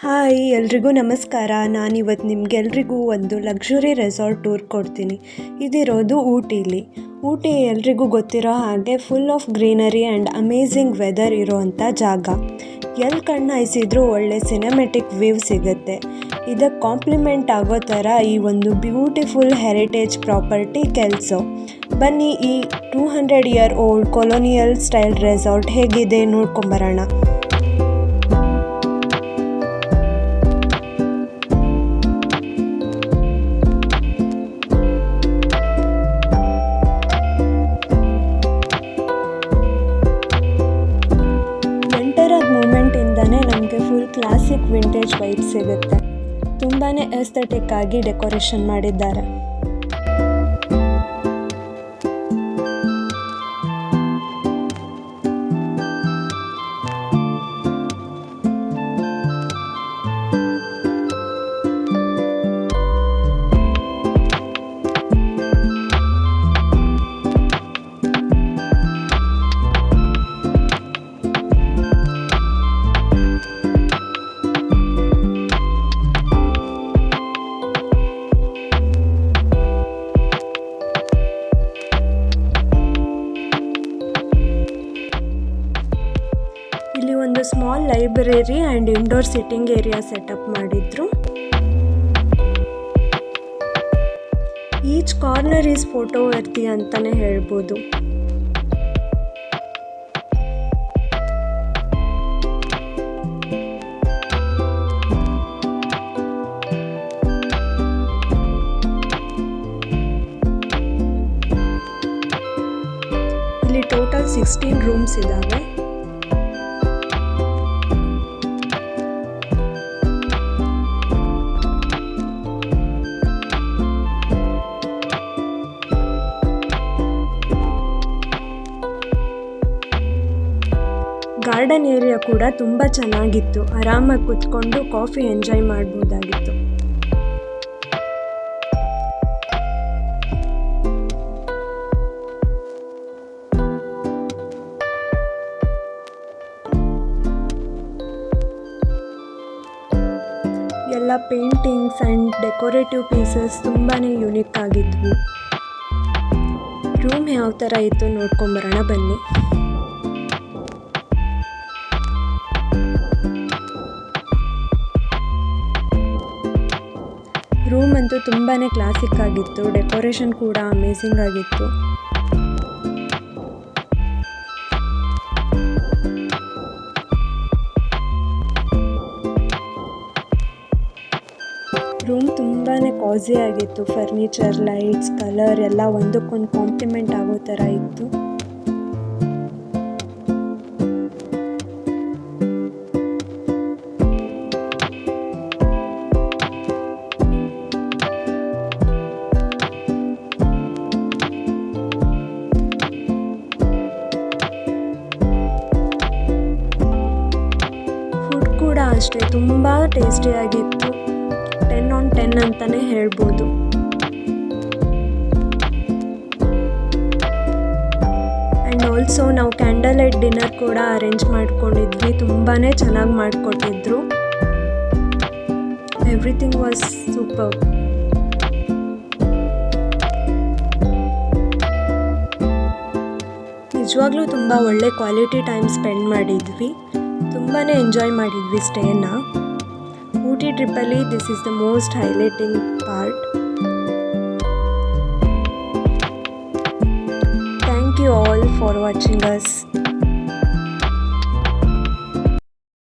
Hi ಎಲ್ರಿಗೂ ನಮಸ್ಕಾರ. ನಾನಿವತ್ತು ನಿಮಗೆಲ್ರಿಗೂ ಒಂದು ಲಕ್ಸುರಿ ರೆಸಾರ್ಟ್ ಟೂರ್ ಕೊಡ್ತೀನಿ. ಇದಿರೋದು ಊಟಿಲಿ. ಊಟಿ ಎಲ್ರಿಗೂ ಗೊತ್ತಿರೋ ಹಾಗೆ full of greenery and amazing weather ಇರೋವಂಥ ಜಾಗ. ಎಲ್ಲಿ ಕಣ್ಣಾಯಿಸಿದ್ರೂ ಒಳ್ಳೆ ಸಿನೆಮೆಟಿಕ್ ವ್ಯೂ ಸಿಗುತ್ತೆ. ಇದಕ್ಕೆ ಕಾಂಪ್ಲಿಮೆಂಟ್ ಆಗೋ ಥರ ಈ ಒಂದು ಬ್ಯೂಟಿಫುಲ್ ಹೆರಿಟೇಜ್ ಪ್ರಾಪರ್ಟಿ ಕೆಲಸ. ಬನ್ನಿ ಈ 200 year old colonial style resort ಹೇಗಿದೆ ನೋಡ್ಕೊಂಬರೋಣ. ಮೂಮೆಂಟಿಂದನೇ ನಮಗೆ ಫುಲ್ ಕ್ಲಾಸಿಕ್ ವಿಂಟೇಜ್ ವೈಬ್ ಸಿಗುತ್ತೆ. ತುಂಬಾ ಎಸ್ಥೆಟಿಕ್ ಆಗಿ ಡೆಕೋರೇಷನ್ ಮಾಡಿದ್ದಾರೆ. ಇಲ್ಲಿ ಒಂದು small library and indoor sitting area setup ಮಾಡಿದ್ರು. ಈಚ್ ಕಾರ್ನರ್ ಈಸ್ ಫೋಟೋ ವರ್ತಿ ಅಂತಲೇ ಹೇಳ್ಬೋದು. ಇಲ್ಲಿ ಟೋಟಲ್ 16 ರೂಮ್ಸ್ ಇದ್ದಾವೆ. ಗಾರ್ಡನ್ ಏರಿಯಾ ಕೂಡ ತುಂಬ ಚೆನ್ನಾಗಿತ್ತು. ಆರಾಮಾಗಿ ಕೂತ್ಕೊಂಡು ಕಾಫಿ ಎಂಜಾಯ್ ಮಾಡ್ಬೋದಾಗಿತ್ತು. ಎಲ್ಲ ಪೇಂಟಿಂಗ್ಸ್ ಆ್ಯಂಡ್ ಡೆಕೋರೇಟಿವ್ ಪೀಸಸ್ ತುಂಬಾ ಯುನಿಕ್ ಆಗಿದ್ವು. ರೂಮ್ ಯಾವ ಥರ ಇತ್ತು ನೋಡ್ಕೊಂಬರೋಣ ಬನ್ನಿ. ರೂಮ್ ಅಂತೂ ತುಂಬಾ ಕ್ಲಾಸಿಕ್ ಆಗಿತ್ತು. ಡೆಕೋರೇಷನ್ ಕೂಡ ಅಮೇಝಿಂಗ್ ಆಗಿತ್ತು. ರೂಮ್ ತುಂಬಾ ಕಾಸಿ ಆಗಿತ್ತು. ಫರ್ನಿಚರ್, ಲೈಟ್ಸ್, ಕಲರ್ ಎಲ್ಲ ಒಂದಕ್ಕೊಂದು ಕಾಂಪ್ಲಿಮೆಂಟ್ ಆಗೋ ಥರ ಇತ್ತು. ಫುಡ್ ಕೂಡ ಅಷ್ಟೇ ತುಂಬ ಟೇಸ್ಟಿಯಾಗಿತ್ತು. 10 on 10 ಅಂತಲೇ ಹೇಳ್ಬೋದು. ಆ್ಯಂಡ್ ಆಲ್ಸೋ ನಾವು ಕ್ಯಾಂಡಲ್ ಲೈಟ್ ಡಿನ್ನರ್ ಕೂಡ ಅರೇಂಜ್ ಮಾಡ್ಕೊಂಡಿದ್ವಿ. ತುಂಬಾ ಚೆನ್ನಾಗಿ ಮಾಡಿಕೊಟ್ಟಿದ್ರು. Everything was super. ನಿಜವಾಗ್ಲೂ ತುಂಬ ಒಳ್ಳೆ ಕ್ವಾಲಿಟಿ ಟೈಮ್ ಸ್ಪೆಂಡ್ ಮಾಡಿದ್ವಿ. ತುಂಬಾ ಎಂಜಾಯ್ ಮಾಡಿದ್ವಿ ಸ್ಟೇನ. ಊಟಿ ಟ್ರಿಪ್ಪಲ್ಲಿ this is the most highlighting part. Thank you all for watching us.